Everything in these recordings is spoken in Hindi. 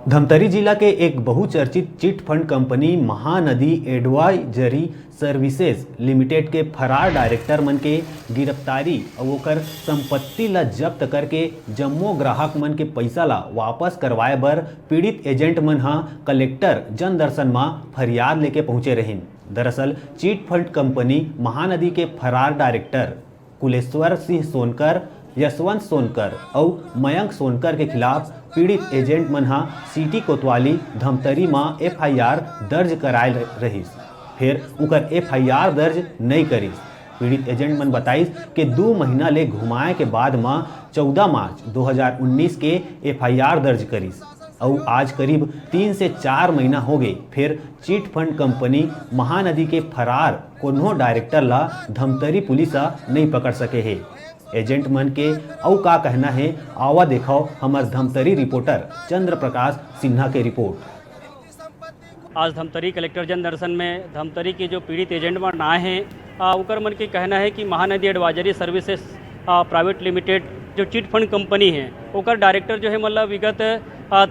धमतरी जिला के एक बहुचर्चित chit fund company Mahanadi advisory services limited के फरार डायरेक्टर मन के गिरफ्तारी और ओकर संपत्ति ला जब्त करके जम्मो ग्राहक मन के पैसा ला वापस करवाए बर पीड़ित एजेंट मन हा कलेक्टर जन दर्शन में फरियाद लेके पहुंचे रहिन। दरअसल चिट फंड कंपनी महानदी के फरार डायरेक्टर कुलेश्वर सिंह सोनकर, यशवंत सोनकर और मयंक सोनकर के खिलाफ पीड़ित एजेंट मन हा सिटी कोतवाली धमतरी में FIR दर्ज करायल रहिस, फिर उकर FIR दर्ज नहीं करिस। पीड़ित एजेंट मन बताइस कि 2 महीना ले घुमाए के बाद में 14 मार्च 2019 के FIR दर्ज करिस और आज करीब 3 से 4 महीना हो गए फिर चिट फंड कंपनी महानदी के फरार कोनो डायरेक्टर ला धमतरी पुलिस नहीं पकड़ सके है। एजेंट मन के औ का कहना है, आवा देखो हमार धमतरी रिपोर्टर चंद्र प्रकाश सिन्हा के रिपोर्ट। आज धमतरी कलेक्टर जन दर्शन में धमतरी के जो पीड़ित एजेंट मन आए हैं उकर मन के कहना है कि Mahanadi advisory services private limited जो चिट फंड कंपनी है ओकर डायरेक्टर जो है मतलब विगत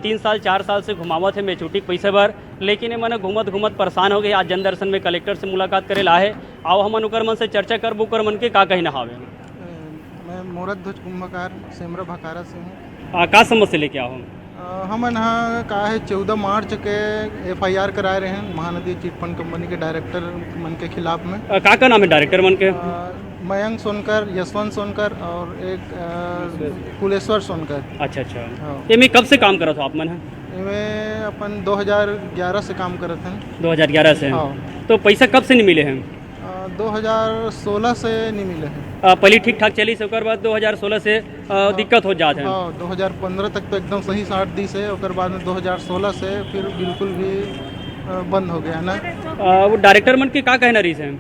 3 साल 4 साल से घुमावत है मेचूटी पैसे भर, लेकिन मन घूमत परेशान हो गए। आज जन दर्शन में कलेक्टर से मुलाकात करे ला है, आओ हमन उकर मन से चर्चा करबो उकर मन के का कहना हावे। मैं मूरत ध्वज कुंभकार सेमरा भकारा से हूँ। का समस्या लेके आओ हमन यहाँ का है 14 मार्च के FIR कराए रहे हैं महानदी चिट फंड कंपनी के डायरेक्टर मन के खिलाफ में। का नाम है डायरेक्टर मन के? मयंक सोनकर, यशवंत सोनकर और एक कुलेश्वर सोनकर। अच्छा। ये में कब से काम करत हो आप मन? इनमें अपन 2011 से काम करते हैं। 2011 से? हाँ। तो पैसा कब से नहीं मिले हैं? 2016 से नहीं मिले हैं। पहले ठीक ठाक चली से ओकर बाद 2016 से दिक्कत हो जाते हैं। हाँ, 2015 तक तो एकदम सही साठ दी से, ओकर बाद में 2016 से फिर बिल्कुल भी बंद हो गया ना। वो डायरेक्टर मन के का कहना रही है?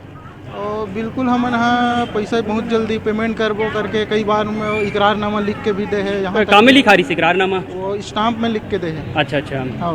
और बिल्कुल हमन हाँ पैसा बहुत जल्दी पेमेंट करबो करके कई बार में इकरारनामा लिख के भी दे है। यहाँ काम में लिखा रही इकरारनामा? वो स्टाम्प में लिख के दे है। अच्छा। हाँ,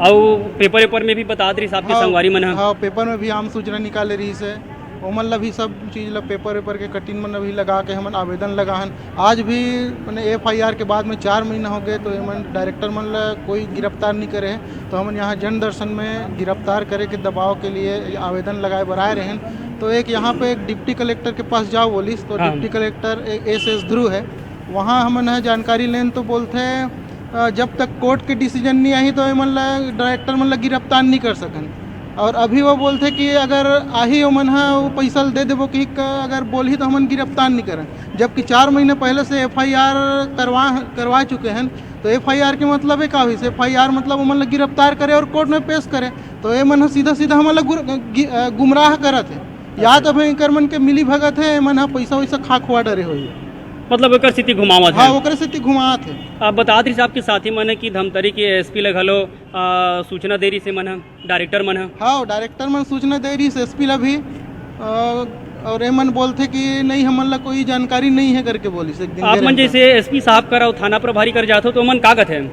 और पेपर में भी बता रही साहब के संगवारी मन? हाँ, पेपर में भी आम सूचना निकाले रही से ओमन ला भी सब चीज़ ला पेपर के कटिंग मन भी लगा के हमन आवेदन लगाहन। आज भी मैंने FIR के बाद में 4 महीना हो गए तो हमन डायरेक्टर मन ला कोई गिरफ्तार नहीं करे हैं, तो हमन यहाँ जन दर्शन में गिरफ्तार करे के दबाव के लिए आवेदन लगाए बढ़ाए रहे हैं। तो एक यहाँ पे एक डिप्टी कलेक्टर के पास जाओ बोलिस, तो डिप्टी कलेक्टर SS ध्रुव है, वहाँ हमन जानकारी लेन तो बोलते हैं जब तक कोर्ट के डिसीजन नहीं आई तो हमन ला डायरेक्टर मन ला गिरफ्तार नहीं कर सकन। और अभी वो बोलते कि अगर आही मन वो पैसा दे देवो कि अगर बोली तो हमन गिरफ्तार नहीं करें, जबकि 4 महीने पहले से FIR करवा चुके हैं। तो FIR के मतलब है का हुई? FIR मतलब हमन गिरफ्तार करे और कोर्ट में पेश करे, तो ये मन सीधा हमन गुमराह करत है। या तो भाई कर मन के मिली भगत है, मन पैसा वैसा खा खुआ डरे हुई, मतलब ओकर स्थिति घुमावत है। हाँ, ओकर स्थिति घुमावत है। आप बता रही साहब के साथी मन की धमतरी के SP लग हलो सूचना दे रही से मन डायरेक्टर मन? हाँ, डायरेक्टर मन सूचना दे रही से SP ला भी, और मन बोलते कि नहीं हमन ला कोई जानकारी नहीं है करके बोली से। आप मन जैसे SP साहब कर थाना प्रभारी कर जाते हो तो मन का कहते हैं?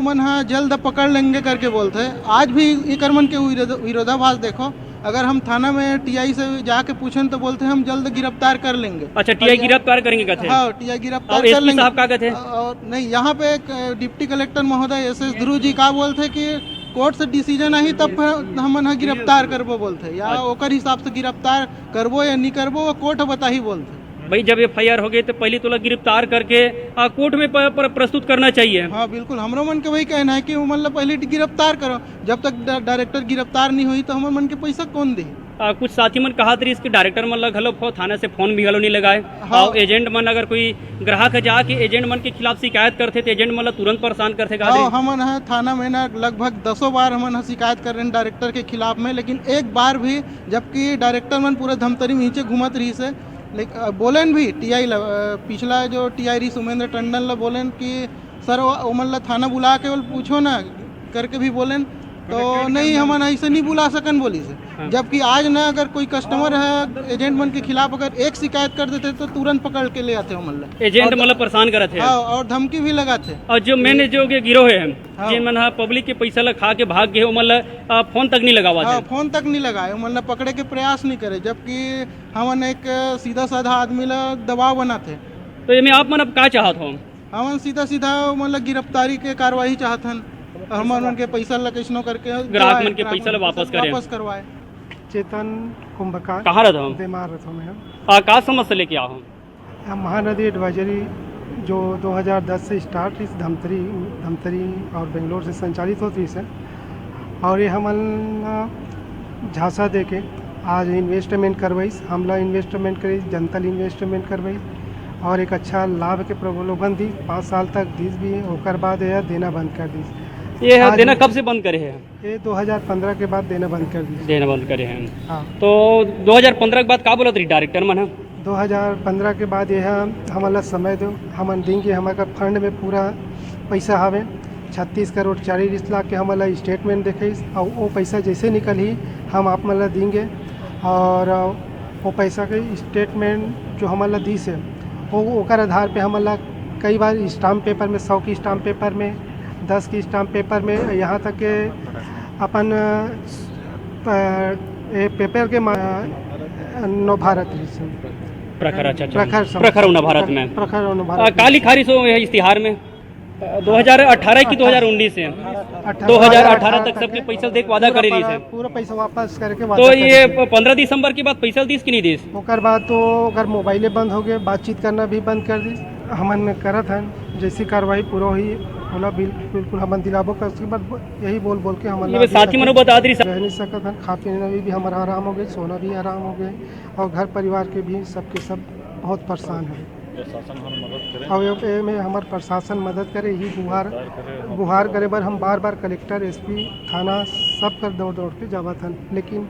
मन हाँ जल्द पकड़ लेंगे करके बोलते हैं। आज भी इकर मन के विरोधाभास देखो, अगर हम थाना में TI से जाके पूछें तो बोलते हैं हम जल्द गिरफ्तार कर लेंगे। अच्छा, TI गिरफ्तार करेंगे कहते हैं? हाँ, TI गिरफ्तार कर लेंगे। साहब का कहते हैं? और नहीं, यहाँ पे एक डिप्टी कलेक्टर महोदय SS ध्रुव जी का बोलते हैं कि कोर्ट से डिसीजन आई तब हम गिरफ्तार करबो बोलते हैं, या ओकर हिसाब से गिरफ्तार करबो या नहीं करबो वो कोर्ट बता ही बोलते। भाई जब FIR हो गई तो पहले तो गिरफ्तार करके कोर्ट में प्रस्तुत करना चाहिए। हाँ बिल्कुल, हमरो मन के वही कहना है कि मतलब पहले गिरफ्तार करो, जब तक डायरेक्टर गिरफ्तार नहीं हुई तो हमारे मन के पैसा कौन दे। कुछ साथी मन कहा तरी इसके डायरेक्टर मन लग हलो थाना से फोन भी हलो नहीं लगाए। हाँ। और एजेंट मन अगर कोई ग्राहक जाके एजेंट मन के खिलाफ शिकायत करते तो एजेंट मन तुरंत परेशान करते। हाँ, हमन है थाना में ना लगभग 10 बार हमन शिकायत कर रहे हैं डायरेक्टर के खिलाफ में, लेकिन एक बार भी, जबकि डायरेक्टर मन पूरे धमतरी में नीचे घूमत रही से, लेकिन बोलेन भी TI पिछला जो TI रही सुमेंद्र टंडन ला बोलेन कि सर ओमन ला थाना बुला के पूछो ना करके भी बोलेन, तो नहीं हमन ऐसे नहीं बुला सकन बोली से। हाँ। जबकि आज ना अगर कोई कस्टमर है एजेंट मन के खिलाफ अगर एक शिकायत कर देते तो तुरंत पकड़ के ले आते हो एजेंट मतलब परेशान करते हैं। हाँ, और धमकी भी लगाते। और जो मैंने जो गिरोह है जिन मन पब्लिक के पैसा ला खा के भाग गए मतलब फोन तक नहीं लगावा। हाँ, फोन तक नहीं लगाए, मतलब पकड़े के प्रयास नहीं करे, जबकि हमन एक सीधा साधा आदमी ला दबाव बनाते। तो ये आप मन अब क्या चाहत हो? हमन सीधा सीधा मतलब गिरफ्तारी के कार्रवाई चाहतन, हमन मन के पैसा ला कैसनो करके ग्राहक मन के पैसा ला वापस करें। वापस करवाए। चेतन कुंभकार कहाँ रहता हूँ बीमार रहता हूँ मैं। का समस्या लेके आओ हम? हम महानदी एडवाइजरी जो 2010 से स्टार्ट इस धमतरी और बेंगलोर से संचालित होती है, और ये हमन झांसा दे के आज इन्वेस्टमेंट करवाई, हमला इन्वेस्टमेंट करी, जनता इन्वेस्टमेंट करवाई और एक अच्छा लाभ के प्रलोभन दी, 5 साल तक दीस भी, ओकर बाद यह देना बंद कर दी। ये आज देना कब से बंद करे हैं? ये 2015 के बाद देना बंद कर दी। देना बंद करे हैं। हाँ, तो 2015 के बाद का बोलत रही डायरेक्टर मन? 2015 के बाद यह हमारा समय दो, हम देंगे। हमारा फंड में पूरा पैसा हवे 36 करोड़ 40 लाख के हमारा स्टेटमेंट देखे, और वो पैसा जैसे निकल ही हम आप मतलब देंगे। और वो पैसा के स्टेटमेंट जो हमारा दी से वो ओकर आधार पे हमारा कई बार स्टाम्प पेपर में 100 की स्टाम्प पेपर में 10 की स्टाम्प पेपर में, यहाँ तक के अपन पेपर के नव भारत प्रखर, अच्छा प्रखर नव भारत में प्रखर नव भारत काली खारिश हो है इश्तिहार में 2018 की 2019 से 2018 तक सबके पैसा देख वादा करे रही है। पूरा पैसा वापस करके तो ये 15 दिसंबर के बाद पैसा दीस कि नहीं दीस? ओकर बाद तो अगर मोबाइलें बंद हो गए, बातचीत करना भी बंद कर दी। हमन में करत हैं जैसी कार्रवाई पूरा हुई होला बिल्कुल हमन दिलाबो कर, उसके बाद यही बोल के हमन साथी मनो बता दी रह नहीं सकत हैं। खा पीने में भी हमारा आराम हो गए, सोना भी आराम हो गए, और घर परिवार के भी सबके सब बहुत परेशान है। और ये में हमार प्रशासन मदद करे, ही गुहार करे बर हम बार कलेक्टर एसपी थाना सब कर दौड़ के जावत हन, लेकिन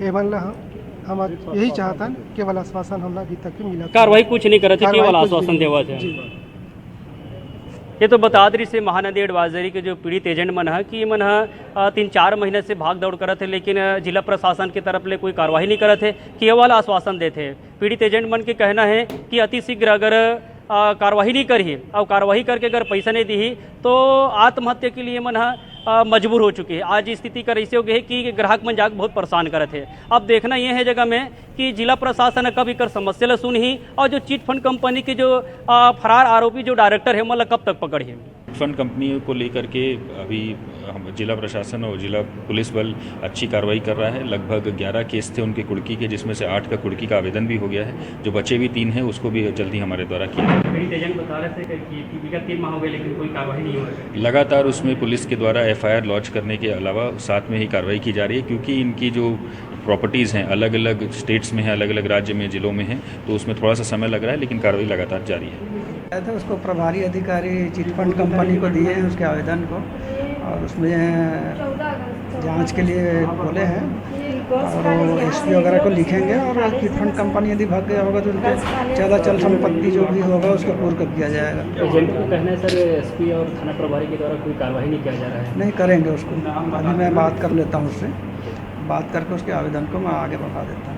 एवन ला हम यही चाहतन केवल आश्वासन हमरा अभी तक मिला, कार्रवाई कुछ नहीं करते, केवल आश्वासन देवत है। ये तो बता दी से महानदी एडवाइजरी के जो पीड़ित एजेंट मन है कि मन 3-4 महीने से भाग दौड़ करत है, लेकिन जिला प्रशासन की तरफ ले कोई कार्रवाई नहीं करत है, केवल आश्वासन देते हैं। पीड़ित एजेंट मन के कहना है कि अति शीघ्र अगर कार्रवाई नहीं करी और कार्रवाई करके अगर पैसा नहीं दी तो आत्महत्या के लिए मन मजबूर हो चुके हैं। आज स्थिति कर ऐसे हो गई है कि ग्राहक मन जाकर बहुत परेशान करत है। अब देखना ये है जगह में कि जिला प्रशासन कब कर समस्या ला सुन ही, और जो चिट फंड कंपनी के जो फरार आरोपी जो डायरेक्टर है मतलब कब तक पकड़ी है। फंड कंपनी को लेकर के अभी हम जिला प्रशासन और जिला पुलिस बल अच्छी कार्रवाई कर रहा है। लगभग 11 केस थे उनके कुड़की के, जिसमें से 8 का कुड़की का आवेदन भी हो गया है। जो बचे भी 3 हैं उसको भी जल्दी हमारे द्वारा किया जाएगा। एजेंट बता रहे थे कि विगत 3 माह हो गए लेकिन कोई कार्रवाई नहीं हो रही है। लगातार उसमें पुलिस के द्वारा FIR लॉन्च करने के अलावा साथ में ही कार्रवाई की जा रही है, क्योंकि इनकी जो प्रॉपर्टीज़ हैं अलग अलग स्टेट्स में हैं, अलग अलग राज्य में, ज़िलों में हैं, तो उसमें थोड़ा सा समय लग रहा है, लेकिन कार्रवाई लगातार जारी है। था उसको प्रभारी अधिकारी चिट फंड कंपनी को दिए हैं उसके आवेदन को, और उसमें जांच के लिए बोले हैं, और SP वगैरह को लिखेंगे, और चिट फंड कंपनी यदि भाग गया होगा तो उनके ज़्यादा चल संपत्ति जो भी होगा उसको पूर्ण कर दिया जाएगा। एजेंट को कहना है सर SP और थाना प्रभारी के द्वारा कोई कार्रवाई नहीं किया जा रहा है। नहीं करेंगे उसको, अभी मैं बात कर लेता हूँ उससे, बात करके उसके आवेदन को मैं आगे बढ़ा देता हूँ।